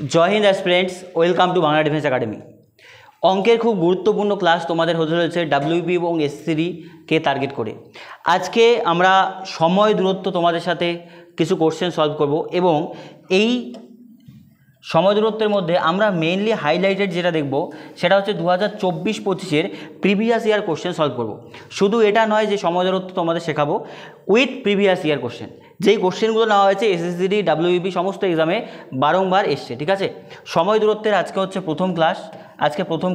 Joy Hind aspirants, welcome to Bangla defence academy. অঙ্কের খুব গুরুত্বপূর্ণ ক্লাস তোমাদের হতে চলেছে ডাব্লিউবি এবং এসসিডিকে টার্গেট করে। আজকে আমরা সময় দূরত্ব তোমাদের সাথে কিছু কোশ্চেন সলভ করব এবং এই সময় দূরত্বের মধ্যে আমরা মেইনলি হাইলাইটেড যেটা দেখব সেটা হচ্ছে 2024-25 প্রিভিয়াস ইয়ার কোশ্চেন সলভ করব। শুধু এটা নয় যে সময় দূরত্ব তোমাদের শেখাবো উইথ প্রিভিয়াস ইয়ার কোশ্চেন, যেই কোশ্চেনগুলো নেওয়া হয়েছে এসএসসিডি ডাব্লিউবি সমস্ত এক্সামে বারংবার এসছে। ঠিক আছে, সময় দূরত্বের আজকে হচ্ছে প্রথম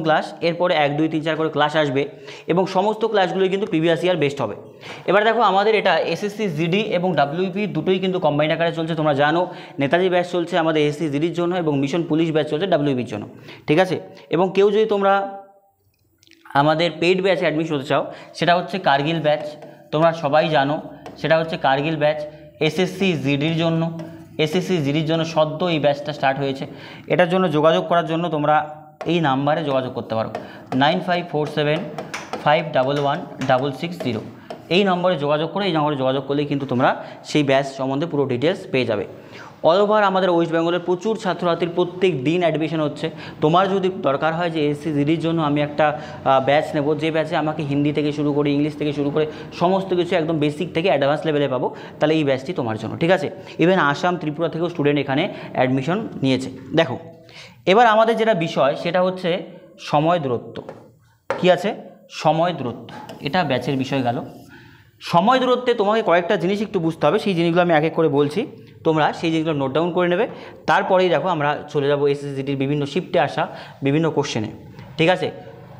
ক্লাস, এরপরে 1, 2, 3, 4 করে ক্লাস আসবে এবং সমস্ত ক্লাসগুলোই কিন্তু প্রিভিয়াস ইয়ার বেস্ট হবে। এবার দেখো, আমাদের এটা এসএসসি জিডি এবং ডাব্লিউবি দুটোই কিন্তু কম্বাইন আকারে চলছে। তোমরা জানো নেতাজি ব্যাচ চলছে আমাদের এসএসসি জিডির জন্য এবং মিশন পুলিশ ব্যাচ চলছে ডাব্লিউবির জন্য। ঠিক আছে, এবং কেউ যদি তোমরা আমাদের পেইড ব্যাচে অ্যাডমিশন হতে চাও, সেটা হচ্ছে কার্গিল ব্যাচ। তোমরা সবাই জানো সেটা হচ্ছে কার্গিল ব্যাচ এসএসসি জিডির জন্য সদ্য এই ব্যাচটা স্টার্ট হয়েছে। এটার জন্য যোগাযোগ করার জন্য তোমরা এই নাম্বারে যোগাযোগ করতে পারো 9547511660। এই নম্বরে যোগাযোগ করলেই কিন্তু তোমরা সেই ব্যাচ সম্বন্ধে পুরো ডিটেলস পেয়ে যাবে। অল ওভার আমাদের ওয়েস্ট বেঙ্গলের প্রচুর ছাত্রছাত্রীর প্রত্যেক দিন অ্যাডমিশন হচ্ছে। তোমার যদি দরকার হয় যে এসএসসি জিডির জন্য আমি একটা ব্যাচ নেব, যে ব্যাচে আমাকে হিন্দি থেকে শুরু করে ইংলিশ থেকে শুরু করে সমস্ত কিছু একদম বেসিক থেকে অ্যাডভান্স লেভেলে পাবো, তাহলে এই ব্যাচটি তোমার জন্য। ঠিক আছে, ইভেন আসাম, ত্রিপুরা থেকেও স্টুডেন্ট এখানে অ্যাডমিশন নিয়েছে। দেখো, এবার আমাদের যেটা বিষয় সেটা হচ্ছে সময় দূরত্ব। কি আছে? সময় দূরত্ব, এটা ব্যাচের বিষয় গেল। সময় দূরত্বে তোমাকে কয়েকটা জিনিস একটু বুঝতে হবে, সেই জিনিসগুলো আমি এক এক করে বলছি, তোমরা সেই জিনিসগুলো নোট ডাউন করে নেবে। তারপরেই দেখো আমরা চলে যাব এসএসসিডির বিভিন্ন শিফটে আসা বিভিন্ন কোশ্চেনে। ঠিক আছে,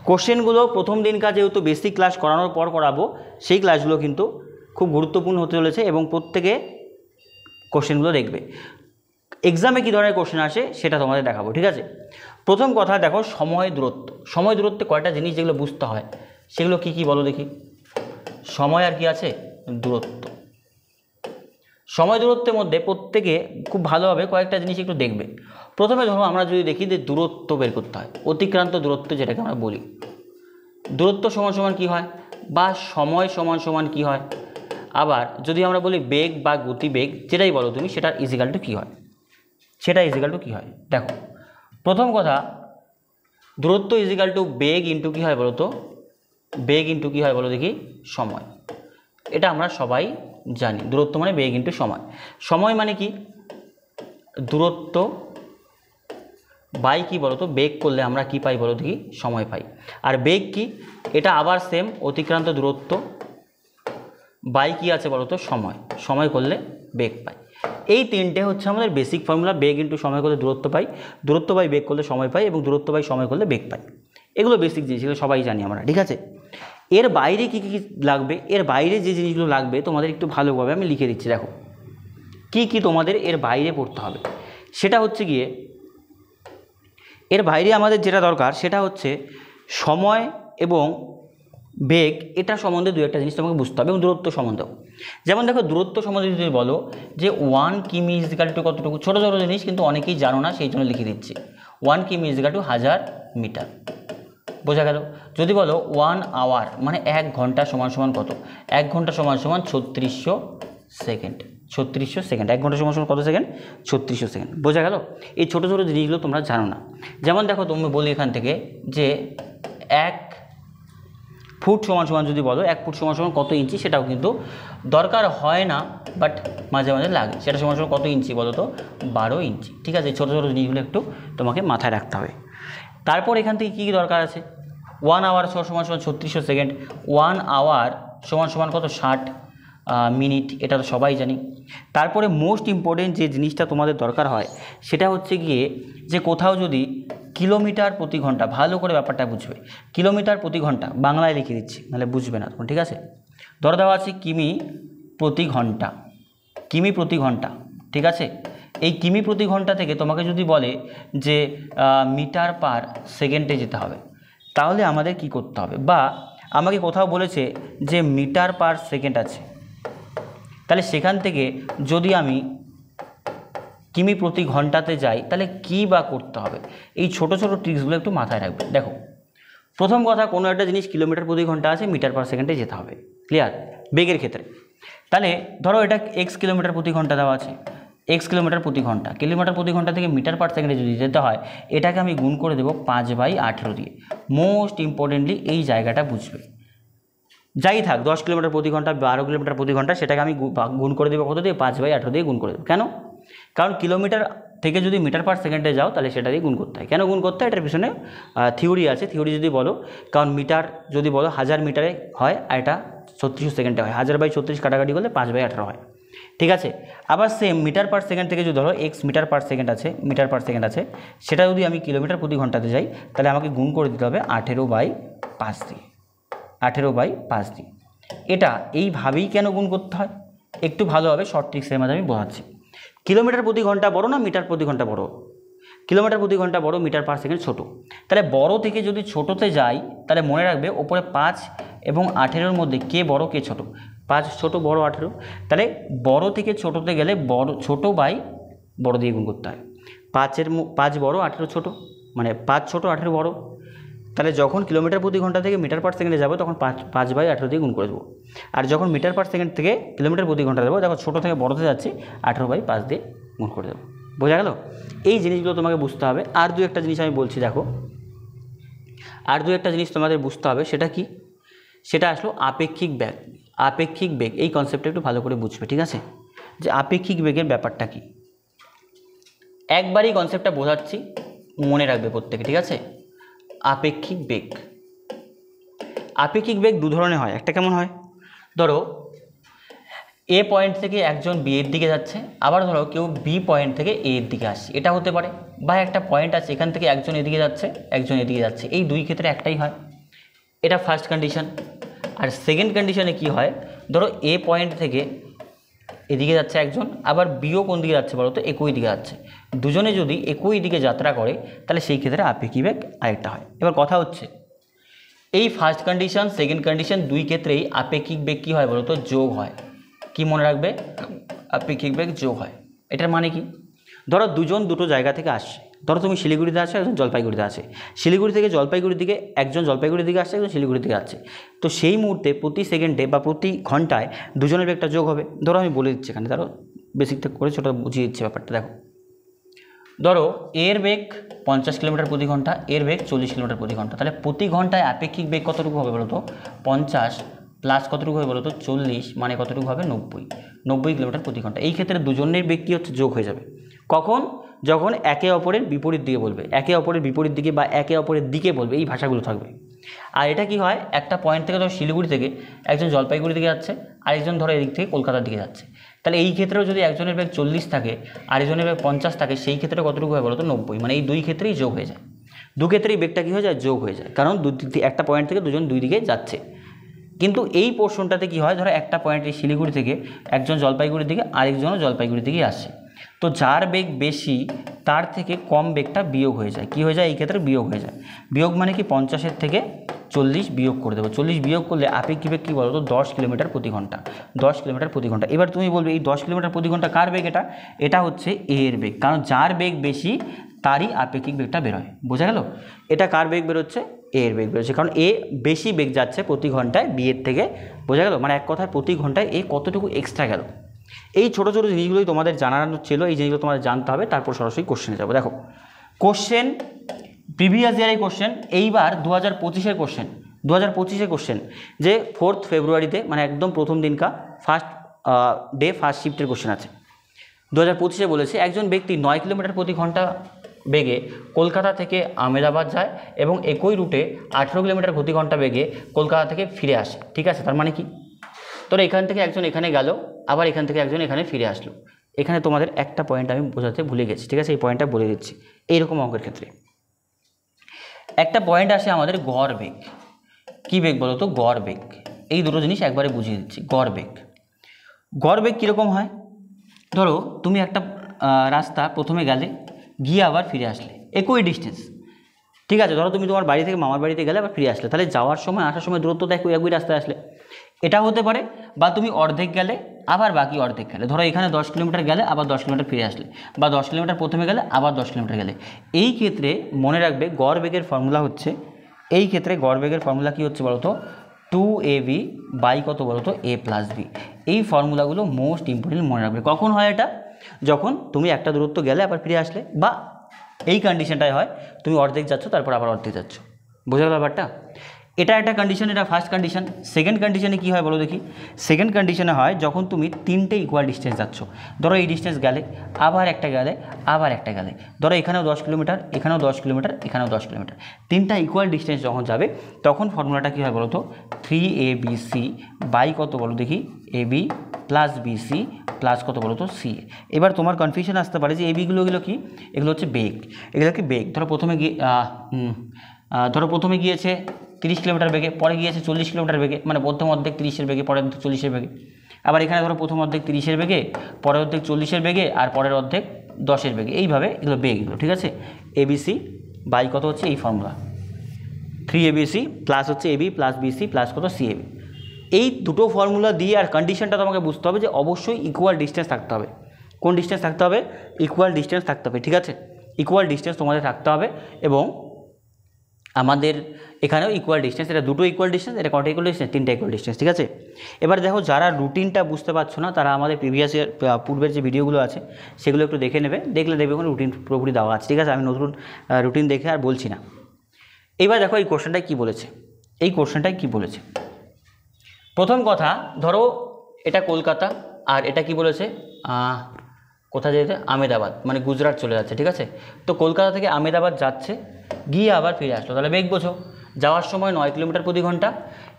কোশ্চেনগুলো প্রথম দিনকার যেহেতু বেসিক ক্লাস করানোর পর করাবো, সেই ক্লাসগুলো কিন্তু খুব গুরুত্বপূর্ণ হতে চলেছে এবং প্রত্যেকে কোশ্চেনগুলো দেখবে। এক্সামে কী ধরনের কোশ্চেন আসে সেটা তোমাদের দেখাবো। ঠিক আছে, প্রথম কথা দেখো, সময় দূরত্বে কয়টা জিনিস যেগুলো বুঝতে হয় সেগুলো কি কি বলো দেখি। সময় আর কি আছে? দূরত্ব। সময় দূরত্বের মধ্যে প্রত্যেকে খুব ভালোভাবে কয়েকটা জিনিস একটু দেখবে। প্রথমে ধরো আমরা যদি দেখি যে দূরত্ব বের করতে হয়, অতিক্রান্ত দূরত্ব যেটাকে আমরা বলি। দূরত্ব সমান সমান কী হয়, বা সময় সমান সমান কী হয়। আবার যদি আমরা বলি বেগ বা গতিবেগ, যেটাই বলো তুমি, সেটার ইজিক্যাল টু কী হয়, দেখো প্রথম কথা, দূরত্ব ইজিক্যাল টু বেগ ইন্টু কী হয় বলো তো, দেখি সময়। এটা আমরা সবাই জানি, দূরত্ব মানে বেগ ইন্টু সময়। সময় মানে কি? দূরত্ব বাই কি বলো তো, বেগ করলে আমরা কি পাই বলো দেখি, সময় পাই। আর বেগ কি? এটা আবার সেম, অতিক্রান্ত দূরত্ব বাই কি আছে বলো তো, সময় করলে বেগ পাই। এই তিনটে হচ্ছে আমাদের বেসিক ফর্মুলা। বেগ ইন্টু সময় করলে দূরত্ব পাই, দূরত্ব বাই বেগ করলে সময় পাই, এবং দূরত্ব বাই সময় করলে বেগ পাই। এগুলো বেসিক জিনিস, এগুলো সবাই জানি আমরা। ঠিক আছে, এর বাইরে কী কী লাগবে, এর বাইরে যে জিনিসগুলো লাগবে তোমাদের একটু ভালোভাবে আমি লিখে দিচ্ছি। দেখো কি কি তোমাদের এর বাইরে পড়তে হবে, সেটা হচ্ছে গিয়ে, এর বাইরে আমাদের যেটা দরকার সেটা হচ্ছে সময় এবং বেগ, এটা সম্বন্ধে দু একটা জিনিস তোমাকে বুঝতে হবে, এবং দূরত্ব সম্বন্ধেও। যেমন দেখো, দূরত্ব সম্বন্ধে যদি বলো যে 1 কিমি ইজিক্যাল টু কতটুকু, ছোটো ছোটো জিনিস কিন্তু অনেকেই জানো না, সেই জন্য লিখে দিচ্ছি। 1 কিমি ইজিক্যাল টু 1000 মিটার, বোঝা গেল। যদি বলো 1 আওয়ার মানে 1 ঘন্টা সমান সমান কত, 1 ঘন্টা সমান সমান 3600 সেকেন্ড। 1 ঘন্টা সমান সমান কত সেকেন্ড? 3600 সেকেন্ড, বোঝা গেল। এই ছোটো ছোটো জিনিসগুলো তোমরা জানো না। যেমন দেখো, তুমি বলি এখান থেকে যে 1 ফুট সমান সমান যদি বলো, 1 ফুট সমান সমান কত ইঞ্চি, সেটাও কিন্তু দরকার হয় না, বাট মাঝে মাঝে লাগে। সেটা সমান সমান কত ইঞ্চি বলো তো, 12 ইঞ্চি। ঠিক আছে, ছোটো ছোটো জিনিসগুলো একটু তোমাকে মাথায় রাখতে হবে। তারপর এখান থেকে কী কী দরকার আছে, 1 আওয়ার সমান সমান 3600 সেকেন্ড, 1 আওয়ার সমান সমান কত, 60 মিনিট, এটা তো সবাই জানি। তারপরে মোস্ট ইম্পর্টেন্ট যে জিনিসটা তোমাদের দরকার হয় সেটা হচ্ছে গিয়ে যে কোথাও যদি কিলোমিটার প্রতি ঘন্টা, ভালো করে ব্যাপারটা বুঝবে, কিলোমিটার প্রতি ঘন্টা বাংলায় লিখে দিচ্ছি, নাহলে বুঝবে না তখন। ঠিক আছে, ধরে দেওয়া আছে কিমি প্রতি ঘন্টা। ঠিক আছে, এই কিমি প্রতি ঘন্টা থেকে তোমাকে যদি বলে যে মিটার পার সেকেন্ডে যেতে হবে, তাহলে আমাদের কি করতে হবে, বা আমাকে কোথাও বলেছে যে মিটার পার সেকেন্ড আছে, তাহলে সেখান থেকে যদি আমি কিমি প্রতি ঘন্টাতে যাই তাহলে কী বা করতে হবে। এই ছোট ছোট ট্রিক্সগুলো একটু মাথায় রাখবে। দেখো, প্রথম কথা, কোনো একটা জিনিস কিলোমিটার প্রতি ঘন্টা আছে, মিটার পার সেকেন্ডে যেতে হবে, ক্লিয়ার। বেগের ক্ষেত্রে তাহলে ধরো এটা x কিলোমিটার প্রতি ঘন্টা দেওয়া আছে, এক্স কিলোমিটার প্রতি ঘন্টা, কিলোমিটার প্রতি ঘন্টা থেকে মিটার পার সেকেন্ডে যদি যেতে হয় এটাকে আমি গুণ করে দেবো 5/18 দিয়ে। মোস্ট ইম্পর্টেন্টলি এই জায়গাটা বুঝবে, যাই থাক 10 কিলোমিটার প্রতি ঘন্টা 12 কিলোমিটার প্রতি ঘন্টা সেটাকে আমি গুণ করে দেবো কত দিয়ে, 5/18 দিয়ে গুণ করে দেবো। কেন? কারণ কিলোমিটার থেকে যদি মিটার পার সেকেন্ডে যাও তাহলে সেটা দিয়ে গুণ করতে হয়। কেন গুণ করতে হয়? এটার পিছনে থিওরি আছে। থিওরি যদি বলো, কারণ মিটার যদি বলো 1000 মিটারে হয় আর এটা 36 সেকেন্ডে হয়, 1000/36 কাটাকাটি করলে 5/18 হয়। ঠিক আছে, আবার সেম মিটার পার সেকেন্ড থেকে যদি ধরো এক্স মিটার পার সেকেন্ড আছে সেটা যদি আমি কিলোমিটার প্রতি ঘন্টাতে যাই তাহলে আমাকে গুণ করে দিতে হবে 18/5 দিয়ে, 18/5 দিয়ে। এটা এইভাবেই কেন গুণ করতে হয় একটু ভালোভাবে শর্ট ট্রিক্সের মাঝে আমি বোঝাচ্ছি। কিলোমিটার প্রতি ঘন্টা বড় না মিটার প্রতি ঘন্টা বড়? কিলোমিটার প্রতি ঘন্টা বড়, মিটার পার সেকেন্ড ছোটো। তাহলে বড় থেকে যদি ছোটোতে যাই তাহলে মনে রাখবে ওপরে 5 এবং 18-র মধ্যে কে বড় কে ছোট? 5 ছোট, বড় 18। তাহলে বড় থেকে ছোটোতে গেলে বড় ছোটো বাই বড় দিয়ে গুণ করতে হয়। 5 বড় 18 ছোট, মানে 5 ছোট 18 বড়। তাহলে যখন কিলোমিটার প্রতি ঘন্টা থেকে মিটার পার সেকেন্ডে যাবো তখন 5/18 দিয়ে গুণ করে দেবো। আর যখন মিটার পার সেকেন্ড থেকে কিলোমিটার প্রতি ঘন্টা যাবো তখন ছোটো থেকে বড়তে যাচ্ছি 18/5 দিয়ে গুণ করে দেবো। বোঝা গেল? এই জিনিসগুলো তোমাকে বুঝতে হবে। আর দু একটা জিনিস আমি বলছি, দেখো আর দু একটা জিনিস তোমাদের বুঝতে হবে। সেটা কি? সেটা আসলো আপেক্ষিক বেগ। আপেক্ষিক বেগ এই কনসেপ্টটা একটু ভালো করে বুঝবে, ঠিক আছে? যে আপেক্ষিক বেগের ব্যাপারটা কি, একবারই কনসেপ্টটা বোঝাচ্ছি, মনে রাখবে প্রত্যেকে, ঠিক আছে? আপেক্ষিক বেগ, আপেক্ষিক বেগ দু ধরনের হয়। একটা কেমন হয়, ধরো এ পয়েন্ট থেকে একজন বি এর দিকে যাচ্ছে, আবার ধরো কেউ বি পয়েন্ট থেকে এ এর দিকে আসছে, এটা হতে পারে। বা একটা পয়েন্ট আছে এখান থেকে একজন এদিকে যাচ্ছে একজন এদিকে যাচ্ছে, এই দুই ক্ষেত্রে একটাই হয়। এটা ফার্স্ট কন্ডিশন। আর সেকেন্ড কন্ডিশনে কি হয়, ধরো এ পয়েন্ট থেকে এদিকে যাচ্ছে একজন, আবার বিও কোন দিকে যাচ্ছে বলো তো, একই দিকে যাচ্ছে। দুজনে যদি একই দিকে যাত্রা করে তাহলে সেই ক্ষেত্রে আপেক্ষিক বেগ আরেকটা হয়। এবার কথা হচ্ছে এই ফার্স্ট কন্ডিশন সেকেন্ড কন্ডিশন দুই ক্ষেত্রেই আপেক্ষিক বেগ কী হয় বলো তো, যোগ হয়। কি মনে রাখবে? আপেক্ষিক বেগ যোগ হয়। এটার মানে কি, ধরো দুজন দুটো জায়গা থেকে আসছে, ধরো তুমি শিলিগুড়িতে আছো একজন জলপাইগুড়িতে আছে, শিলিগুড়ি থেকে জলপাইগুড়ির দিকে একজন জলপাইগুড়ির দিকে আসছে একজন শিলিগুড়ির দিকে আসছে। তো সেই মুহূর্তে প্রতি সেকেন্ডে বা প্রতি ঘন্টায় দুজনের বেগটা যোগ হবে। ধরো আমি বলে দিচ্ছি এখানে, ধরো বেসিক থেকে করে ছোটো বুঝিয়ে দিচ্ছি ব্যাপারটা। দেখো ধরো এর বেগ 50 কিলোমিটার প্রতি ঘন্টা, এর বেগ 40 কিলোমিটার প্রতি ঘন্টা। তাহলে প্রতি ঘন্টায় আপেক্ষিক বেগ কতটুকু হবে বলো তো, 50 প্লাস কতটুকু হবে বলো তো 40, মানে কতটুকু হবে 90 কিলোমিটার প্রতি ঘন্টা। এই ক্ষেত্রে দুজনের বেগ কী হচ্ছে, যোগ হয়ে যাবে। কখন? যখন একে অপরের বিপরীত দিকে বলবে, একে অপরের বিপরীত দিকে বা একে অপরের দিকে বলবে, এই ভাষাগুলো থাকবে। আর এটা কি হয়, একটা পয়েন্ট থেকে ধরো শিলিগুড়ি থেকে একজন জলপাইগুড়ি দিকে যাচ্ছে, আরেকজন ধরো এদিক থেকে কলকাতার দিকে যাচ্ছে। তাহলে এই ক্ষেত্রেও যদি একজনের বেগ 40 থাকে আরেকজনের বেগ 50 থাকে, সেই ক্ষেত্রে কতটুকু হয় বলো তো 90, মানে এই দুই ক্ষেত্রেই যোগ হয়ে যায়। দু ক্ষেত্রেই বেগটা কী হয়ে যায়, যোগ হয়ে যায়, কারণ একটা পয়েন্ট থেকে দুজন দুই দিকে যাচ্ছে। কিন্তু এই পোর্শনটাতে কি হয়, ধরো একটা পয়েন্টে শিলিগুড়ি থেকে একজন জলপাইগুড়ির দিকে আরেকজনও জলপাইগুড়ির দিকেই আসছে, তো যার বেগ বেশি তার থেকে কম বেগটা বিয়োগ হয়ে যায়। কি হয়ে যায়? এই ক্ষেত্রে বিয়োগ হয়ে যায়। বিয়োগ মানে কি, 50-এর থেকে 40 বিয়োগ করে দেবো। 40 বিয়োগ করলে আপেক্ষিক বেগ কী বলো তো, 10 কিলোমিটার প্রতি ঘন্টা। 10 কিলোমিটার প্রতি ঘন্টা। এবার তুমি বলবে এই 10 কিলোমিটার প্রতি ঘন্টা কার বেগ? এটা হচ্ছে এ এর বেগ, কারণ যার বেগ বেশি তারই আপেক্ষিক বেগটা বেরোয়। বোঝা গেল? এটা কার বেগ বেরোচ্ছে? এ এর বেগ বেরোচ্ছে, কারণ এ বেশি বেগ যাচ্ছে প্রতি ঘন্টায় বি এর থেকে। বোঝা গেল? মানে এক কথায় প্রতি ঘন্টায় এ কতটুকু এক্সট্রা গেল। এই ছোটো ছোটো জিনিসগুলোই তোমাদের জানানো ছিল, এই জিনিসগুলো তোমাদের জানতে হবে। তারপর সরাসরি কোশ্চেনে যাবো। দেখো কোশ্চেন প্রিভিয়াস ইয়ারের কোশ্চেন, এইবার 2025-এর কোশ্চেন। 2025-এর কোশ্চেন যে 4 ফেব্রুয়ারিতে, মানে একদম প্রথম দিনকা ফার্স্ট ডে ফার্স্ট শিফটের কোশ্চেন আছে। 2025-এ বলেছে একজন ব্যক্তি 9 কিলোমিটার প্রতি ঘন্টা বেগে কলকাতা থেকে আহমেদাবাদ যায় এবং একই রুটে 18 কিলোমিটার প্রতি ঘন্টা বেগে কলকাতা থেকে ফিরে আসে। ঠিক আছে, তার মানে কি, তোর এখান থেকে একজন এখানে গেল, আবার এখান থেকে একজন এখানে ফিরে আসলো। এখানে তোমাদের একটা পয়েন্ট আমি বোঝাতে ভুলে গেছি, ঠিক আছে? এই পয়েন্টটা বলে দিচ্ছি। এইরকম অঙ্কের ক্ষেত্রে একটা পয়েন্ট আসে আমাদের গড় বেগ। কী বেগ বলো তো? গড় বেগ। এই দুটো জিনিস একবারে বুঝিয়ে দিচ্ছি। গড় বেগ, গড় বেগ কীরকম হয়, ধরো তুমি একটা রাস্তা প্রথমে গেলে, গিয়ে আবার ফিরে আসলে, একই ডিস্টেন্স। ঠিক আছে, ধরো তুমি তোমার বাড়ি থেকে মামার বাড়িতে গেলে আবার ফিরে আসলে, তাহলে যাওয়ার সময় আসার সময় দূরত্ব দেখো একই রাস্তায় আসলে, এটা হতে পারে। বা তুমি অর্ধেক গেলে আবার বাকি অর্ধেক গেলে, ধরো এখানে 10 কিলোমিটার গেলে আবার 10 কিলোমিটার ফিরে আসলে, বা 10 কিলোমিটার প্রথমে গেলে আবার 10 কিলোমিটার গেলে। এই ক্ষেত্রে মনে রাখবে গড় বেগের ফর্মুলা হচ্ছে, এই ক্ষেত্রে গড় বেগের ফর্মুলা কী হচ্ছে বলো তো, 2ab বাই কত বলো তো, a প্লাস বি। এই ফর্মুলাগুলো মোস্ট ইম্পর্টেন্ট মনে রাখবে। কখন হয় এটা? যখন তুমি একটা দূরত্ব গেলে আবার ফিরে আসলে, বা এই কন্ডিশনটাই হয় তুমি অর্ধেক যাচ্ছ তারপর আবার অর্ধেক যাচ্ছ। বোঝা গেল ব্যাপারটা? এটা একটা কন্ডিশন, এটা ফার্স্ট কন্ডিশন। সেকেন্ড কন্ডিশনে কী হয় বলো দেখি? সেকেন্ড কন্ডিশনে হয় যখন তুমি তিনটে ইকুয়াল ডিস্টেন্স যাচ্ছ। ধরো এই ডিস্টেন্স গেলে, আবার একটা গেলে, আবার একটা গেলে, ধরো এখানেও 10 কিলোমিটার, এখানেও 10 কিলোমিটার, এখানেও 10 কিলোমিটার, তিনটা ইকুয়াল ডিস্টেন্স যখন যাবে তখন ফর্মুলাটা কী হয় বলো তো? 3ABC বাই কত বলো দেখি? AB প্লাস BC প্লাস কত বলো তো? CA। এবার তোমার কনফিউশন আসতে পারে যে এবিগুলো কি? এগুলো হচ্ছে বেগ। এগুলো কি বেগ? ধরো প্রথমে গিয়েছে 30 কিলোমিটার বেগে, পরে গিয়েছে 40 কিলোমিটার বেগে, মানে প্রথম অর্ধেক 30-এর বেগে, পরের অর্ধেক 40-এর বেগে। আবার এখানে ধরো প্রথম অর্ধেক 30-এর বেগে, পরের অর্ধেক 40-এর বেগে, আর পরের অর্ধেক 10-এর বেগে। এইভাবে এগুলো বেগ, এগুলো ঠিক আছে। ABC বাই কত হচ্ছে এই ফর্মুলা, 3ABC প্লাস হচ্ছে AB প্লাস BC প্লাস কত? CAB। এই দুটো ফর্মুলা দিয়ে আর কন্ডিশনটা তোমাকে বুঝতে হবে যে অবশ্যই ইকুয়াল ডিস্টেন্স থাকতে হবে। কোন ডিস্টেন্স থাকতে হবে? ইকুয়াল ডিস্টেন্স থাকতে হবে, ঠিক আছে। ইকুয়াল ডিস্টেন্স তোমাদের থাকতে হবে, এবং আমাদের এখানেও ইকুয়াল ডিস্টেন্স। এটা দুটো ইকুয়াল ডিস্টেন্স, এটা কটা ইকুয়াল ডিস্টেন্স? তিনটা ইকুয়াল ডিস্টেন্স, ঠিক আছে। এবার দেখো, যারা রুটিনটা বুঝতে পারছো না তারা আমাদের প্রিভিয়াস ইয়ার পূর্বের যে ভিডিওগুলো আছে সেগুলো একটু দেখে নেবে, দেখলে দেখবে কোনো রুটিন পুরোপুরি দেওয়া আছে, ঠিক আছে। আমি নতুন রুটিন দেখে আর বলছি না। এবার দেখো এই কোশ্চেনটায় কী বলেছে, এই কোশ্চেনটায় কী বলেছে। প্রথম কথা, ধরো এটা কলকাতা, আর এটা কি বলেছে? কোথায় যেতে? আমেদাবাদ, মানে গুজরাট চলে যাচ্ছে, ঠিক আছে। তো কলকাতা থেকে আমেদাবাদ যাচ্ছে, গিয়ে আবার ফিরে আসলো, তাহলে বেগ বোঝো। যাওয়ার সময় 9 কিলোমিটার প্রতি ঘন্টা,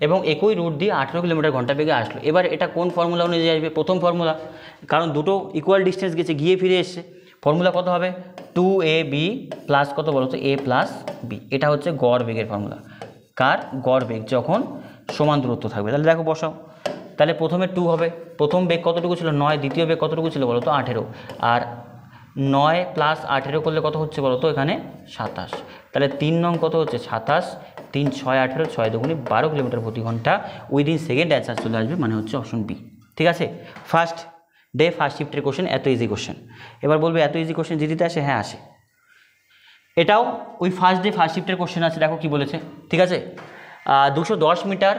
এবং একই রুট দিয়ে 18 কিলোমিটার ঘন্টা বেগে আসলো। এবার এটা কোন ফর্মুলা অনুযায়ী আসবে? প্রথম ফর্মুলা, কারণ দুটো ইকুয়াল ডিস্টেন্স গেছে, গিয়ে ফিরে এসছে। ফর্মুলা কত হবে? 2AB প্লাস কত বলো তো? A plus B। এটা হচ্ছে গড় বেগের ফর্মুলা। কার? গড় বেগ যখন সমান দূরত্ব থাকবে। তাহলে দেখো বসাও, তাহলে প্রথমে 2 হবে। প্রথম বেগ কতটুকু ছিল? 9। দ্বিতীয় বেগ কতটুকু ছিল বলো তো? 18। আর 9 প্লাস 18 করলে কত হচ্ছে বলো তো? এখানে 27। তাহলে 3 নং কত হচ্ছে? 27, 3 6 18, 6 দুগুণে 12 কিলোমিটার প্রতি ঘন্টা উইদিন সেকেন্ড অ্যান্সার চলে আসবে, মানে হচ্ছে অপশন বি, ঠিক আছে। ফার্স্ট ডে ফার্স্ট শিফটের কোশ্চেন, এত ইজি কোশ্চেন। এবার বলবে এত ইজি কোশ্চেন জিডিতে আসে? হ্যাঁ আসে। এটাও ওই ফার্স্ট ডে ফার্স্ট শিফটের কোশ্চেন আছে, দেখো কি বলেছে, ঠিক আছে। 210 মিটার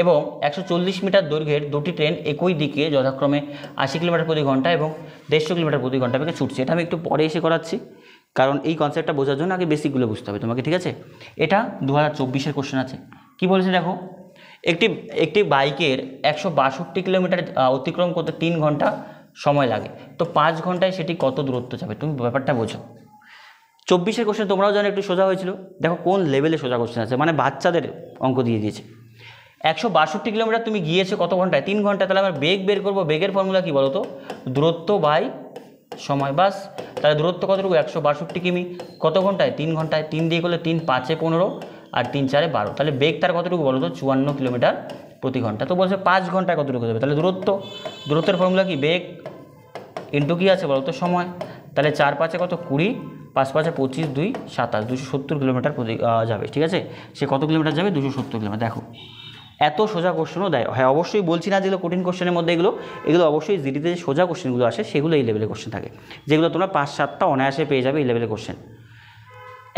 এবং 140 মিটার দৈর্ঘ্যের দুটি ট্রেন একই দিকে যথাক্রমে 80 কিলোমিটার প্রতি ঘন্টা এবং 150 কিলোমিটার প্রতি ঘন্টা বেগে ছুটছে। এটা আমি একটু পরে এসে করাচ্ছি, কারণ এই কনসেপ্টটা বোঝার জন্য আগে বেসিকগুলো বুঝতে হবে তোমাকে, ঠিক আছে। এটা 2024-এর কোশ্চেন আছে। কি বলেছে দেখো, একটি বাইকের 162 কিলোমিটার অতিক্রম করতে 3 ঘন্টা সময় লাগে, তো 5 ঘন্টায় সেটি কত দূরত্ব যাবে? তুমি ব্যাপারটা বোঝো। 24-এর কোশ্চেন তোমরাও জানো একটু সোজা হয়েছিল, দেখো কোন লেভেলে সোজা কোশ্চেন আছে, মানে বাচ্চাদের অঙ্ক দিয়ে দিয়েছে। 162 কিলোমিটার তুমি গিয়েছো কত ঘন্টায়? 3 ঘন্টায়। তাহলে আমরা বেগ বের করবো। বেগের ফর্মুলা কি বলো তো? দূরত্ব বাই সময়, বাস। তাহলে দূরত্ব কতটুকু? 162 কিমি। কত ঘন্টায়? 3 ঘন্টায়। 3 দিয়ে করলে 3 5 15 আর 3 4 12। তাহলে বেগ তার কতটুকু বলো তো? 54 কিলোমিটার প্রতি ঘন্টা। তো বলছে 5 ঘন্টায় কতটুকু যাবে? তাহলে দূরত্বের ফর্মুলা কি? বেগ ইন্টু কী আছে বলো তো? সময়। তাহলে 4 5 কত? 20, 5 5 25, 2 27, 270 কিলোমিটার প্রতি যাবে, ঠিক আছে। সে কত কিলোমিটার যাবে? 270 কিলোমিটার। দেখো এত সোজা কোশ্চেনও দেয়। হ্যাঁ অবশ্যই বলছি না যেগুলো কঠিন কোশ্চেনের মধ্যে, এগুলো অবশ্যই জিডিতে যে সোজা কোশ্চেনগুলো আসে সেগুলো এই লেভেলের কোশ্চেন থাকে, যেগুলো তোমরা 5-7টা অনায়াসে পেয়ে যাবে এই লেভেলের কোশ্চেন।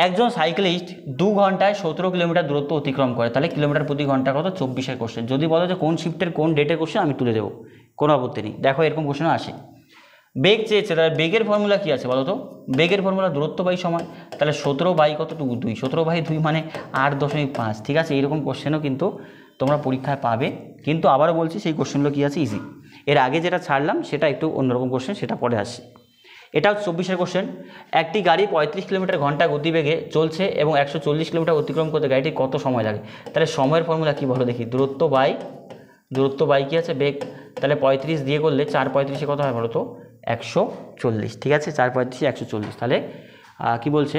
একজন সাইক্লিস্ট 2 ঘন্টায় 17 কিলোমিটার দূরত্ব অতিক্রম করে, তাহলে কিলোমিটার প্রতি ঘন্টা কত? 24-এর কোশ্চেন। যদি বলো যে কোন শিফটের কোন ডেটের কোশ্চেন, আমি তুলে দেবো, কোনো আপত্তি নেই। দেখো এরকম কোশ্চেনও আসে। বেগ চেয়েছে, তাহলে বেগের ফর্মুলা কী আছে বলো তো? বেগের ফর্মুলা দূরত্ব বাই সময়। তাহলে 17 বাই কতটুকু? 2। 17 বাই 2 মানে 8.5, ঠিক আছে। এইরকম কোশ্চেনও কিন্তু তোমরা পরীক্ষায় পাবে, কিন্তু আবারও বলছি সেই কোশ্চেনগুলো কী আছে? ইজি। এর আগে যেটা ছাড়লাম সেটা একটু অন্যরকম কোশ্চেন, সেটা পরে আসছে। এটাও 24-এর কোশ্চেন। একটি গাড়ি 35 কিলোমিটার ঘন্টা গতিবেগে চলছে এবং 140 কিলোমিটার অতিক্রম করতে গাড়িটি কত সময় লাগে? তাহলে সময়ের ফর্মুলা কী বলো দেখি? দূরত্ব বাই কী আছে? বেগ। তাহলে 35 দিয়ে করলে 4 35-এ কত হয় বলো তো? 140, ঠিক আছে। 4 35 140। তাহলে কি বলছে?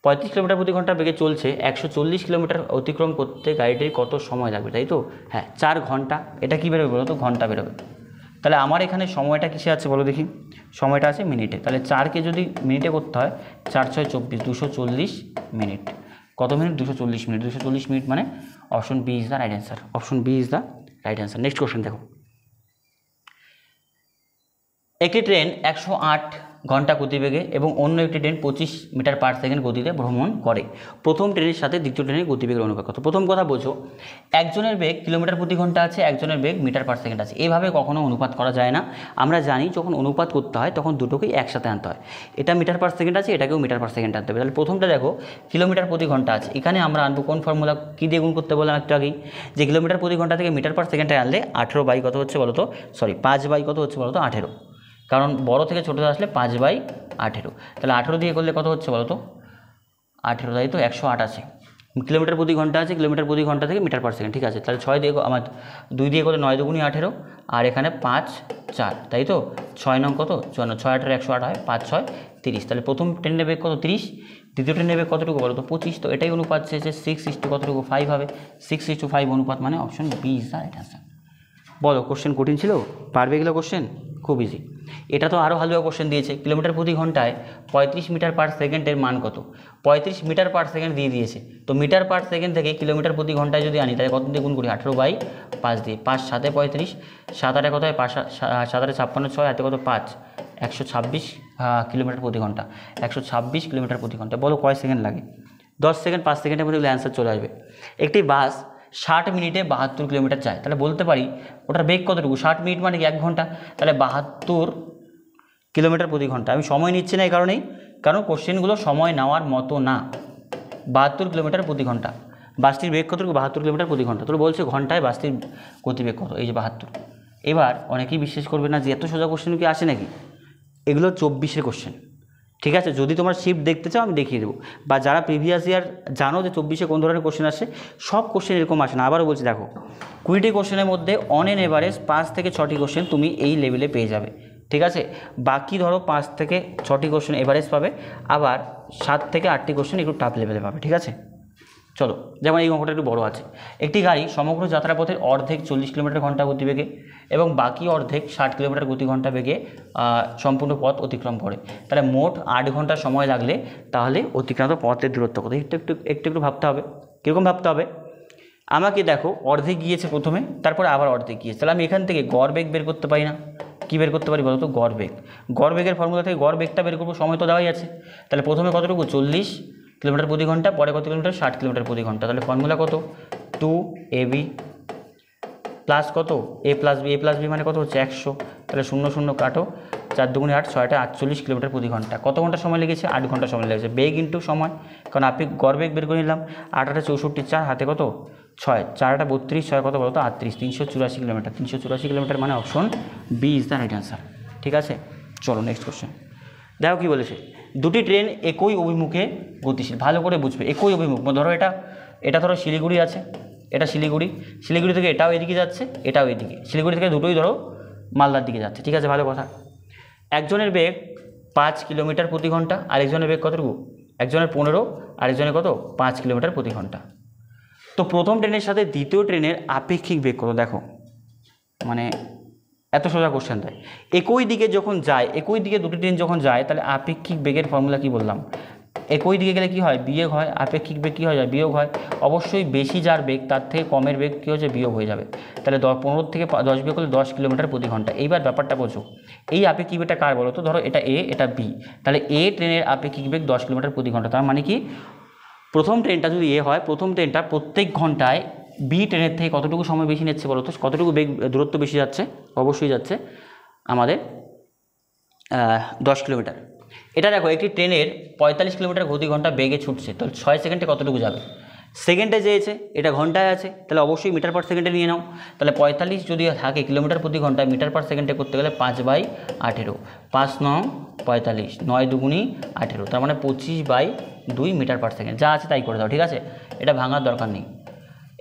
35 কিলোমিটার প্রতি ঘন্টা বেগে চলছে, 140 কিলোমিটার অতিক্রম করতে গাড়িটির কত সময় লাগবে, তাই তো? হ্যাঁ 4 ঘন্টা। এটা কী বেরোবে বলো তো? ঘন্টা বেরোবে। তাহলে আমার এখানে সময়টা কিসে আছে বলো দেখি? সময়টা আছে মিনিটে। তাহলে 4কে যদি মিনিটে করতে হয়, 4 6 24, 240 মিনিট। কত মিনিট? 240 মিনিট। 240 মিনিট মানে option B is the right answer. Option B is the right answer. Next question দেখো। একটি ট্রেন ঘন্টা গতিবেগে এবং অন্য একটি ট্রেন 25 মিটার পার সেকেন্ড গতিতে ভ্রমণ করে। প্রথম ট্রেনের সাথে দ্বিতীয় ট্রেনের গতিবেগের অনুপাত কত? প্রথম কথা বোঝো, একজনের বেগ কিলোমিটার প্রতি ঘন্টা আছে, একজনের বেগ মিটার পার সেকেন্ড আছে। এভাবে কখনো অনুপাত করা যায় না। আমরা জানি যখন অনুপাত করতে হয় তখন দুটোকেই একসাথে আনতে হয়। এটা মিটার পার সেকেন্ড আছে, এটাকেও মিটার পার সেকেন্ড আনতে হবে। তাহলে প্রথমটা দেখো কিলোমিটার প্রতি ঘন্টা আছে, এখানে আমরা আনবো কোন ফর্মুলা, কী দিয়ে গুণ করতে বললাম একটু আগেই, যে কিলোমিটার প্রতি ঘন্টা থেকে মিটার পার সেকেন্ডে আনলে 18 বাই কত হচ্ছে বলো তো, 5 বাই কত হচ্ছে বলো তো, 18। কারণ বড় থেকে ছোটো আসলে 5 বাই 18। তাহলে 18 দিয়ে করলে কত হচ্ছে বলো তো, 18 তাই তো 108 আছে। কিলোমিটার প্রতি ঘন্টা আছে, কিলোমিটার প্রতি ঘন্টা থেকে মিটার পার সেকেন্ড, ঠিক আছে। তাহলে 6 দিয়ে আমার 2 দিয়ে করলে 9 দুগুণি 18, আর এখানে 5 4, তাই তো 6 নং কত 54, 6 8 108 হয়, 5 6 30। তাহলে প্রথম ট্রেনের বেগ কত 30, দ্বিতীয় ট্রেনের বেগ কতটুকু বলো তো 25। তো এটাই অনুপাত চেয়েছে 6 কতটুকু 5 হবে, 6:5 অনুপাত, মানে option B is the right answer. বলো কোশ্চেন কঠিন ছিল? পারবে এগুলো কোশ্চেন? খুব ইজি। এটা তো আরও হালুয়া কোশ্চেন দিয়েছে, কিলোমিটার প্রতি ঘন্টায় 35 মিটার পার সেকেন্ডের মান কত? 35 মিটার পার সেকেন্ড দিয়ে দিয়েছে। তো মিটার পার সেকেন্ড থেকে কিলোমিটার প্রতি ঘন্টায় যদি আনি তাহলে কত দিয়ে গুণ করি? 18 বাই 5 দিয়ে। 5 7 35, 7 8 কত হয় 5 7 8 56, 6 হাতে কত 5, 126 কিলোমিটার প্রতি ঘন্টা, 126 কিলোমিটার প্রতি ঘন্টা। বলো কয় সেকেন্ড লাগে? 10 সেকেন্ড, 5 সেকেন্ডের মধ্যে অ্যান্সার চলে আসবে। একটি বাস 60 মিনিটে 72 কিলোমিটার যায়, তাহলে বলতে পারি ওটার বেগ কতটুকু? 60 মিনিট মানে কি 1 ঘন্টা, তাহলে 72 কিলোমিটার প্রতি ঘন্টা। আমি সময় নিচ্ছি না এই কারণেই, কারণ কোশ্চেনগুলো সময় নেওয়ার মতো না। 72 কিলোমিটার প্রতি ঘন্টা। বাসটির বেগ কতটুকু? 72 কিলোমিটার প্রতি ঘন্টা। তোর বলছে ঘন্টায় বাসটির গতিবেগ কত, এই যে 72। এবার অনেকেই বিশ্বাস করবে না যে এত সোজা কোশ্চেন কি আসে নাকি, এগুলো 24-এর কোশ্চেন, ঠিক আছে। যদি তোমার শিফট দেখতে চাও আমি দেখিয়ে দেবো, বা যারা প্রিভিয়াস ইয়ার জানো যে 24-এ কোন ধরনের কোশ্চেন আসে, সব কোশ্চেন এরকম আসে না। আবারও বলছি, দেখো 20টি কোশ্চেনের মধ্যে অন এন এভারেজ 5 থেকে 6টি কোশ্চেন তুমি এই লেভেলে পেয়ে যাবে, ঠিক আছে। বাকি ধরো 5 থেকে 6টি কোশ্চেন এভারেজ পাবে, আবার 7 থেকে 8টি কোশ্চেন একটু টাফ লেভেলে পাবে, ঠিক আছে। চলো, যেমন এই অঙ্কটা একটু বড় আছে। একটি গাড়ি সমগ্র যাত্রাপথের অর্ধেক 40 কিলোমিটার ঘন্টা গতিবেগে এবং বাকি অর্ধেক 60 কিলোমিটার গতি ঘন্টা বেগে সম্পূর্ণ পথ অতিক্রম করে। তাহলে মোট 8 ঘন্টা সময় লাগলে তাহলে অতিক্রান্ত পথের দূরত্ব কত? একটু ভাবতে হবে। কীরকম ভাবতে হবে? আমাকে দেখো অর্ধেক গিয়েছে প্রথমে, তারপরে আবার অর্ধেক গিয়েছে, তাহলে আমি এখান থেকে গড় বেগ বের করতে পারি না? কী বের করতে পারি বলো তো? গড় বেগ। গড় বেগের ফর্মুলা থেকে গড় বেগটা বের করবো, সময় তো দেওয়াই আছে। তাহলে প্রথমে কতটুকু? 40 কিলোমিটার প্রতি ঘন্টা, পরে কত কিলোমিটার? 60 কিলোমিটার প্রতি ঘন্টা। তাহলে ফর্মুলা কত? 2ab প্লাস কত? a প্লাস বি মানে কত হচ্ছে? 100। তাহলে 0 0 কাটো, 4 দুগুণে 8, 6 48 কিলোমিটার প্রতি ঘন্টা। কত ঘন্টা সময় লেগেছে? 8 ঘন্টা সময় লেগেছে। বেগ ইন্টু সময়, কারণ আপনি গড় বেগ বের করে নিলাম। 8 8 64, 4 হাতে কত 6, 4 8 32, 6 কত বলো তো 38, 384 কিলোমিটার। 384 কিলোমিটার মানে option B is the right answer, ঠিক আছে। চলো নেক্সট কোশ্চেন দেখো কী বলেছে। দুটি ট্রেন একই অভিমুখে গতিশীল, ভালো করে বুঝবে। একই অভিমুখ, ধরো এটা ধরো শিলিগুড়ি আছে, এটা শিলিগুড়ি থেকে এটাও এদিকে যাচ্ছে, এটাও এদিকে। শিলিগুড়ি থেকে দুটোই ধরো মালদার দিকে যাচ্ছে, ঠিক আছে, ভালো কথা। একজনের বেগ 5 কিলোমিটার প্রতি ঘন্টা, আরেকজনের বেগ কতটুকু? একজনের 15, আরেকজনের কত? 5 কিলোমিটার প্রতি ঘন্টা। তো প্রথম ট্রেনের সাথে দ্বিতীয় ট্রেনের আপেক্ষিক বেগ কত? দেখো মানে এত সোজা কোশ্চেন দেয়। একই দিকে যখন যায়, একই দিকে দুটি ট্রেন যখন যায়, তাহলে আপেক্ষিক বেগের ফর্মুলা কি বললাম? একই দিকে গেলে কি হয়? বিয়োগ হয়। আপেক্ষিক বেগ কী হয়ে যায়? বিয়োগ হয়। অবশ্যই বেশি যার বেগ তার থেকে কমের বেগ কী হচ্ছে? বিয়োগ হয়ে যাবে। তাহলে 15 থেকে 10 বিয়োগ করলে 10 কিলোমিটার প্রতি ঘন্টা। এইবার ব্যাপারটা বোঝো, এই আপেক্ষিক বেগটা কার বলো তো? ধরো এটা এ, এটা বি, তাহলে এ ট্রেনের আপেক্ষিক বেগ 10 কিলোমিটার প্রতি ঘন্টা। তার মানে কি প্রথম ট্রেনটা যদি এ হয়, প্রথম ট্রেনটা প্রত্যেক ঘন্টায় বি ট্রেনের থেকে কতটুকু সময় বেশি নিচ্ছে বলো তো? কতটুকু বেগ দূরত্ব বেশি যাচ্ছে? অবশ্যই যাচ্ছে আমাদের 10 কিলোমিটার। এটা দেখো একটি ট্রেনের 45 কিলোমিটার প্রতি ঘন্টা বেগে ছুটছে, তাহলে 6 সেকেন্ডে কতটুকু যাবে? সেকেন্ডে চেয়েছে, এটা ঘন্টায় আছে, তাহলে অবশ্যই মিটার পার সেকেন্ডে নিয়ে নাও। তাহলে 45 যদি থাকে কিলোমিটার প্রতি ঘন্টায়, মিটার পার সেকেন্ডে করতে গেলে 5 বাই 18, 5 9 45, 9 দুগুণি 18, তার মানে 25/2 মিটার পার সেকেন্ড। যা আছে তাই করে দাও, ঠিক আছে, এটা ভাঙার দরকার নেই।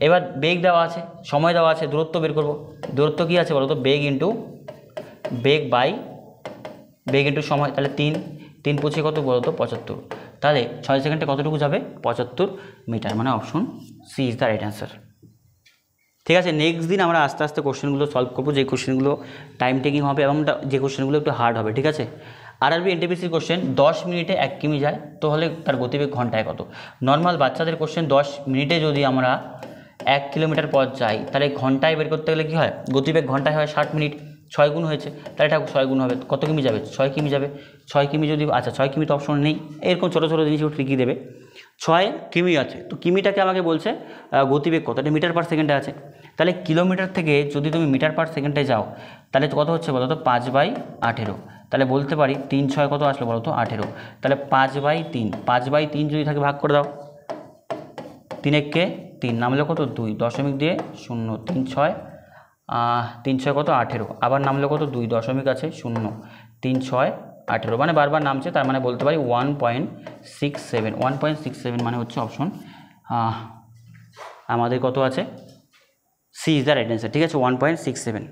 এবার বেগ দেওয়া আছে, সময় দেওয়া আছে, দূরত্ব বের করব। দূরত্ব কী আছে বলো তো? বেগ ইন্টু সময়। তাহলে 3 5 কত বলো তো? 75। তাহলে 6 সেকেন্ডে কতটুকু যাবে? 75 মিটার, মানে option C is the right answer, ঠিক আছে। নেক্সট দিন আমরা আস্তে আস্তে কোশ্চেনগুলো সলভ করবো, যে কোশ্চেনগুলো টাইম টেকিং হবে এবং যে কোশ্চেনগুলো একটু হার্ড হবে, ঠিক আছে। আরআরবি এনটিপিসির কোশ্চেন 10 মিনিটে 1 কিমি যায়, তো হলে তার গতিবেগ ঘন্টায় কত? নর্মাল বাচ্চাদের কোশ্চেন 10 মিনিটে যদি আমরা 1 কিলোমিটার পথ যাই, তাহলে ঘন্টায় বের করতে গেলে কী হয়? গতিবেগ ঘন্টায় হয় 60 মিনিট, 6 গুণ হয়েছে, তাহলে এটা 6 গুণ হবে, কত কিমি যাবে? 6 কিমি যাবে। 6 কিমি যদি, আচ্ছা 6 কিমি তো অপশন নেই, এরকম ছোটো ছোটো জিনিসগুলো ট্রিকি দেবে। 6 কিমি আছে, তো কিমিটাকে আমাকে বলছে গতিবেগ কত, এটা মিটার পার সেকেন্ডে আছে। তাহলে কিলোমিটার থেকে যদি তুমি মিটার পার সেকেন্ডে যাও, তাহলে কত হচ্ছে বলো তো? 5/18। তাহলে বলতে পারি 3 6 কত আসলো বলো তো? 18। তাহলে 5/3, 5/3 যদি থাকে ভাগ করে দাও, 3 একে 3, নামলে কত? 2, দশমিক দিয়ে 0, 3 6, 3 6 কত? 18, আবার নামলে কত? 2, দশমিক আছে 0, 3 6 18, মানে বারবার নামছে, তার মানে বলতে পারি 1.67। 1.67 মানে হচ্ছে অপশন আমাদের কত আছে? C is the right answer. ঠিক আছে, 1.67।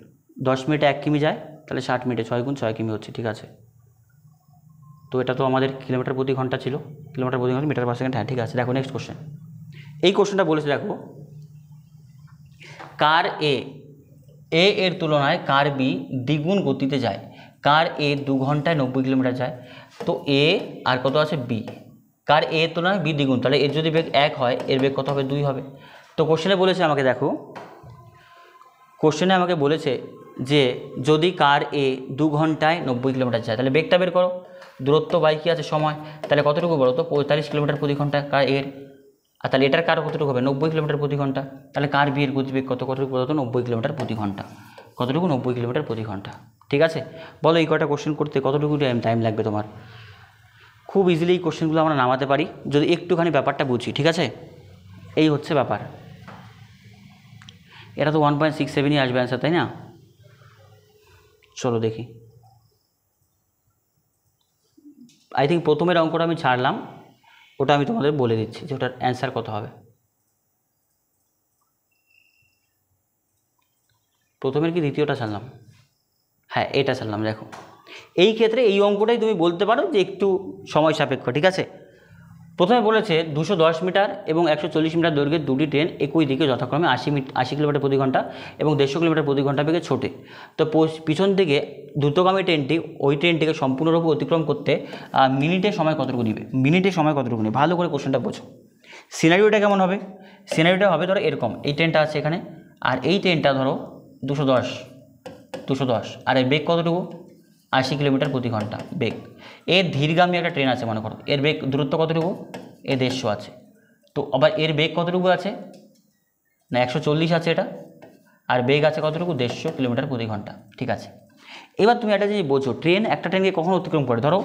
10 মিনিটে 1 কিমি যায়, তাহলে 60 মিনিটে 6 গুণ 6 কিমি হচ্ছে। ঠিক আছে, তো এটা তো আমাদের কিলোমিটার প্রতি ঘন্টা ছিল, কিলোমিটার প্রতি ঘন্টা মিটার পার সেকেন্ড। হ্যাঁ ঠিক আছে, দেখো নেক্সট কোশ্চেন। এই কোশ্চেনটা বলেছে, দেখো, কার এ এর তুলনায় কার বি দ্বিগুণ গতিতে যায়। কার এ 2 ঘন্টায় 90 কিলোমিটার যায়, তো এ আর কত আছে? বি। কার এর তুলনায় বি দ্বিগুণ, তাহলে এর যদি বেগ 1 হয়, এর বেগ কত হবে? 2 হবে। তো কোশ্চেনে বলেছে আমাকে, দেখো কোশ্চেনে আমাকে বলেছে যে যদি কার এ 2 ঘন্টায় 90 কিলোমিটার যায়, তাহলে বেগটা বের করো। দূরত্ব বাই কী আছে? সময়। তাহলে কতটুকু বলো তো? 45 কিলোমিটার প্রতি ঘন্টা কার এর। আর তাহলে এটার কার কতটুকু হবে? 90 কিলোমিটার প্রতি ঘন্টা। তাহলে কার বি এর গতিবেগ কতটুকু বলো তো? 90 কিলোমিটার প্রতি ঘন্টা। কতটুকু? 90 কিলোমিটার প্রতি ঘন্টা। ঠিক আছে, বলো এই কয়টা কোশ্চেন করতে কতটুকু টাইম লাগবে তোমার? খুব ইজিলি এই কোশ্চেনগুলো আমরা নামাতে পারি যদি একটুখানি ব্যাপারটা বুঝি। ঠিক আছে, এই হচ্ছে ব্যাপার। এটা তো 1.67ই আসবে অ্যান্সার, তাই না? চলো দেখি। আই থিঙ্ক প্রথমের অঙ্কটা আমি ছাড়লাম, ওটা আমি তোমাদের বলে দিচ্ছি যে ওটার অ্যান্সার কত হবে। প্রথমের কি দ্বিতীয়টা ছাড়লাম? হ্যাঁ, এটা ছাড়লাম। দেখো, এই ক্ষেত্রে এই অঙ্কটাই তুমি বলতে পারো যে একটু সময় সাপেক্ষ। ঠিক আছে, প্রথমে বলেছে 210 মিটার এবং 140 মিটার দৈর্ঘ্যের দুটি ট্রেন একই দিকে যথাক্রমে 80 কিলোমিটার প্রতি ঘন্টা এবং 150 কিলোমিটার প্রতি ঘন্টা বেগে ছোটে। তো পিছন থেকে দ্রুতগামী ট্রেনটি ওই ট্রেনটিকে সম্পূর্ণরূপে অতিক্রম করতে মিনিটে সময় কতটুকু নেবে? মিনিটে সময় কতটুকু নেবে? ভালো করে কোশ্চেনটা বোঝো। সিনারিওটা কেমন হবে? সিনারিওটা হবে, ধরো এরকম, এই ট্রেনটা আছে এখানে, আর এই ট্রেনটা ধরো 210, আর এর বেগ কতটুকু? 80 কিলোমিটার প্রতি ঘন্টা বেগ। এর ধীরগামী একটা ট্রেন আছে মনে করো, এর বেগ দূরত্ব কতটুকু? এ 150 আছে। তো আবার এর বেগ কতটুকু আছে? না 140 আছে এটা, আর বেগ আছে কতটুকু? 150 কিলোমিটার প্রতি ঘন্টা। ঠিক আছে, এবার তুমি একটা জিনিস বোঝো, ট্রেন একটা ট্রেনকে কখন অতিক্রম করে? ধরো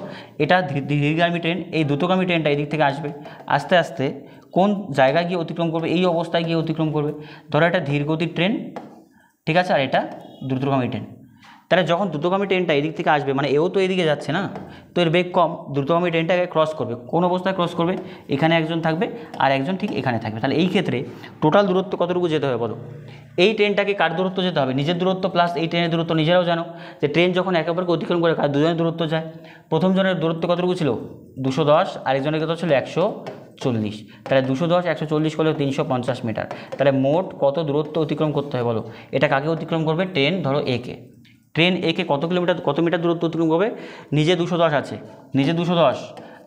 এটা ধীরগামী ট্রেন, এই দ্রুতগামী ট্রেনটা এই দিক থেকে আসবে, আস্তে আস্তে কোন জায়গায় গিয়ে অতিক্রম করবে? এই অবস্থায় গিয়ে অতিক্রম করবে। ধরো এটা ধীরগতির ট্রেন, ঠিক আছে, আর এটা দ্রুতগামী ট্রেন। তাহলে যখন দ্রুতগামী ট্রেনটা এদিক থেকে আসবে, মানে এও তো এদিকে যাচ্ছে না, তো এর বেগ কম, দ্রুতগামী ট্রেনটাকে ক্রস করবে। কোন অবস্থায় ক্রস করবে? এখানে একজন থাকবে আর একজন ঠিক এখানে থাকবে। তাহলে এই ক্ষেত্রে টোটাল দূরত্ব কতটুকু যেতে হবে বলো? এই ট্রেনটাকে কার দূরত্ব যেতে হবে? নিজের দূরত্ব প্লাস এই ট্রেনের দূরত্ব। নিজেরাও জানো যে ট্রেন যখন একে অপরকে অতিক্রম করে কার দুজনের দূরত্ব যায়। প্রথম জনের দূরত্ব কতটুকু ছিল? 210, আরেকজনের কত ছিল? 140। তাহলে 210 140 করলে 350 মিটার। তাহলে মোট কত দূরত্ব অতিক্রম করতে হয় বলো? এটা কাকে অতিক্রম করবে? ট্রেন ধরো একে। ট্রেন একে কত কিলোমিটার, কত মিটার দূরত্ব অতিক্রম করবে? নিজে 210 আছে, নিজে 210,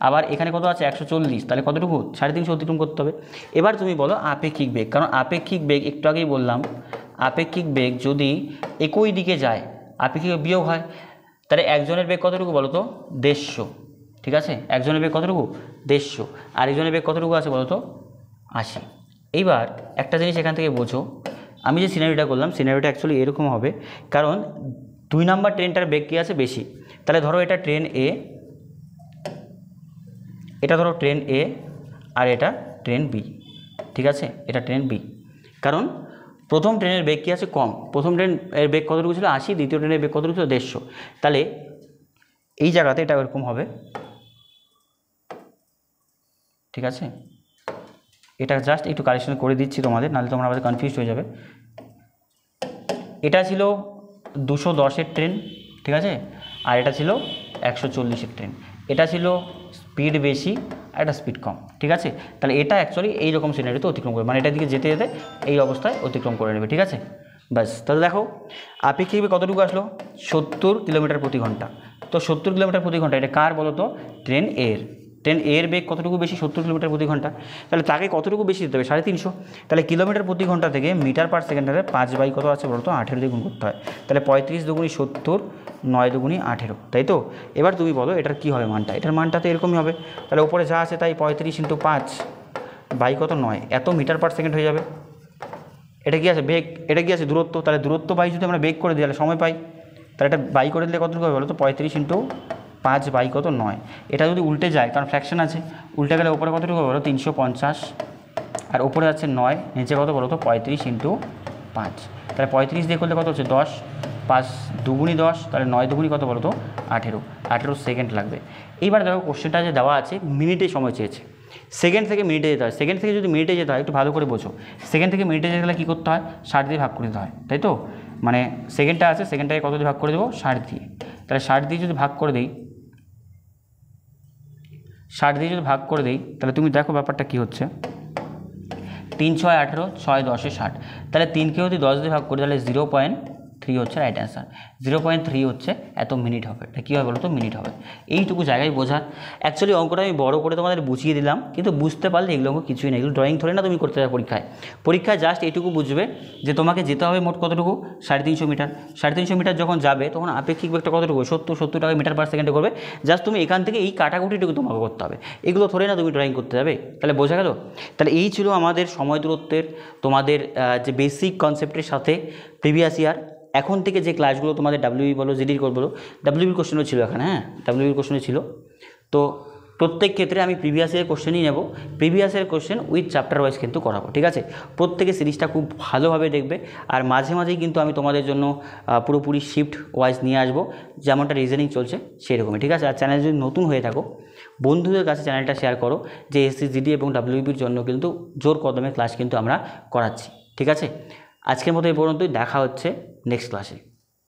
আবার এখানে কত আছে? 140, তাহলে কতটুকু? 350 অতিক্রম করতে হবে। এবার তুমি বলো আপেক্ষিক বেগ, কারণ আপেক্ষিক বেগ একটু আগেই বললাম, আপেক্ষিক বেগ যদি একই দিকে যায়, আপেক্ষিক বিয়োগ হয়, তাহলে একজনের বেগ কতটুকু বলো তো? 150। ঠিক আছে, একজনের বেগ কতটুকু? 150, আর একজনের বেগ কতটুকু আছে বলো তো? 80। এইবার একটা জিনিস এখান থেকে বোঝো, আমি যে সিনারিওটা করলাম, সিনারিওটা অ্যাকচুয়ালি এরকম হবে, কারণ 2 নাম্বার ট্রেনটার বেগ কী আছে? বেশি। তাহলে ধরো এটা ট্রেন এ, এটা ধরো ট্রেন এ, আর এটা ট্রেন বি। ঠিক আছে, এটা ট্রেন বি, কারণ প্রথম ট্রেনের বেগ কী আছে? কম। প্রথম ট্রেনের বেগ কতটুকু ছিল? 80, দ্বিতীয় ট্রেনের বেগ কতটুকু ছিল? 150। তাহলে এই জায়গাতে এটা এরকম হবে। ঠিক আছে, এটা জাস্ট একটু কারেকশন করে দিচ্ছি তোমাদের, নাহলে তোমরা আমাদের কনফিউজ হয়ে যাবে। এটা ছিল 210-এর ট্রেন, ঠিক আছে, আর এটা ছিল 140-এর ট্রেন। এটা ছিল স্পিড বেশি আর এটা স্পিড কম। ঠিক আছে, তাহলে এটা অ্যাকচুয়ালি এইরকম সিনারিতে অতিক্রম করবে, মানে এটার দিকে যেতে যেতে এই অবস্থায় অতিক্রম করে নেবে। ঠিক আছে, ব্যাস। তাহলে দেখো আপেক্ষিক বেগ কতটুকু আসলো? 70 কিলোমিটার প্রতি ঘন্টা। তো 70 কিলোমিটার প্রতি ঘন্টা এটা কার বলো তো? ট্রেন এর। ট্রেন এর বেগ কতটুকু বেশি, 70 কিলোমিটার প্রতি ঘন্টা, তাহলে তাকে কতটুকু বেশি দিতে হবে, 350। তাহলে কিলোমিটার প্রতি ঘন্টা থেকে মিটার পার সেকেন্ডে 5 বাই কত আছে বলো তো, 18 দিয়ে গুণ করতে হয়। তাহলে 35 দুগুণি 70, 9 দুগুণি 18, তাই তো। এবার তুমি বলো এটার কী হবে মানটা, এটার মানটা তো এরকমই হবে। তাহলে ওপরে যা আছে তাই 35 × 5 বাই কত 9, এত মিটার পার সেকেন্ড হয়ে যাবে। এটা কি আছে বেগ, এটা কি আছে দূরত্ব, তাহলে দূরত্ব বাই যদি আমরা বেগ করে দিই তাহলে সময় পাই। তাহলে এটা বাই করে দিলে কতটুকু হবে বলো তো, 35 × 5 বাই কত 9। এটা যদি উল্টে যায়, কারণ ফ্র্যাকশন আছে, উল্টে গেলে ওপরে কতটুকু হবে বলো, 350, আর ওপরে আছে 9, নিচে কত বলো তো 35 × 5। তাহলে 35 দিয়ে করলে কত হচ্ছে 10, 5 দুগুণি 10, তাহলে 9 দুগুণি কত বলো তো 18 সেকেন্ড লাগবে। এইবার দেখো কোশ্চেনটা যে দেওয়া আছে মিনিটে সময় চেয়েছে, সেকেন্ড থেকে মিনিটে যেতে হয়। সেকেন্ড থেকে যদি মিনিটে যেতে হয় একটু ভালো করে বোঝো, সেকেন্ড থেকে মিনিটে যেতে গেলে কী করতে হয়, 60 দিয়ে ভাগ করে দিতে হয়, তাই তো। মানে সেকেন্ডটা আছে, সেকেন্ডটাকে কত দিয়ে ভাগ করে দেবো, 60 দিয়ে। তাহলে 60 দিয়ে যদি ভাগ করে দিই, 60 দিয়ে যদি ভাগ করে দিই, তাহলে তুমি দেখো ব্যাপারটা কী হচ্ছে, 3 × 6 = 18, 6 × 10 = 60। তাহলে 3কে যদি 10 দিয়ে ভাগ করি তাহলে 0.3 হচ্ছে রাইট অ্যান্সার। 0.3 হচ্ছে এত মিনিট হবে। এটা কী হবে বলো তো, মিনিট হবে। এইটুকু জায়গায় বোঝার। অ্যাকচুয়ালি অঙ্কটা আমি বড় করে তোমাদের বুঝিয়ে দিলাম, কিন্তু বুঝতে পারলে এগুলো অঙ্ক কিছুই না, এগুলো ড্রয়িং ধরে না তুমি করতে যাবে পরীক্ষায় জাস্ট এইটুকু বুঝবে যে তোমাকে যেতে হবে মোট কতটুকু, 350 মিটার। 350 মিটার যখন যাবে তখন আপেক্ষিক বেগটা কতটুকু, 70 টাকা মিটার পার সেকেন্ডে করবে। জাস্ট তুমি এখান থেকে এই কাটাকুটিটুকু তোমাকে করতে হবে, এগুলো ধরে না তুমি ড্রয়িং করতে যাবে। তাহলে বোঝা গেল। তাহলে এই ছিল আমাদের সময় দূরত্বের তোমাদের যে বেসিক কনসেপ্টের সাথে প্রিভিয়াস ইয়ার। এখন থেকে যে ক্লাসগুলো তোমাদের ডাব্লিউবি বলো, জিডির বলো, ডাব্লিউবির কোশ্চেনও ছিল এখানে, হ্যাঁ ডাব্লিউবির কোশ্চেনও ছিল। তো প্রত্যেক ক্ষেত্রে আমি প্রিভিয়াস ইয়ার কোশ্চেনই নেব, previous year question with chapter wise কিন্তু করাবো, ঠিক আছে। প্রত্যেকে সিরিজটা খুব ভালোভাবে দেখবে, আর মাঝে মাঝেই কিন্তু আমি তোমাদের জন্য পুরোপুরি শিফট ওয়াইজ নিয়ে আসবো, যেমনটা রিজনিং চলছে সেরকমই, ঠিক আছে। আর চ্যানেল যদি নতুন হয়ে থাকো, বন্ধুদের কাছে চ্যানেলটা শেয়ার করো, যে এসসি, জিডি এবং ডাব্লিউবির জন্য কিন্তু জোর কদমে ক্লাস কিন্তু আমরা করাচ্ছি, ঠিক আছে। আজকের মতো এই পর্যন্তই, দেখা হচ্ছে নেক্সট ক্লাসে।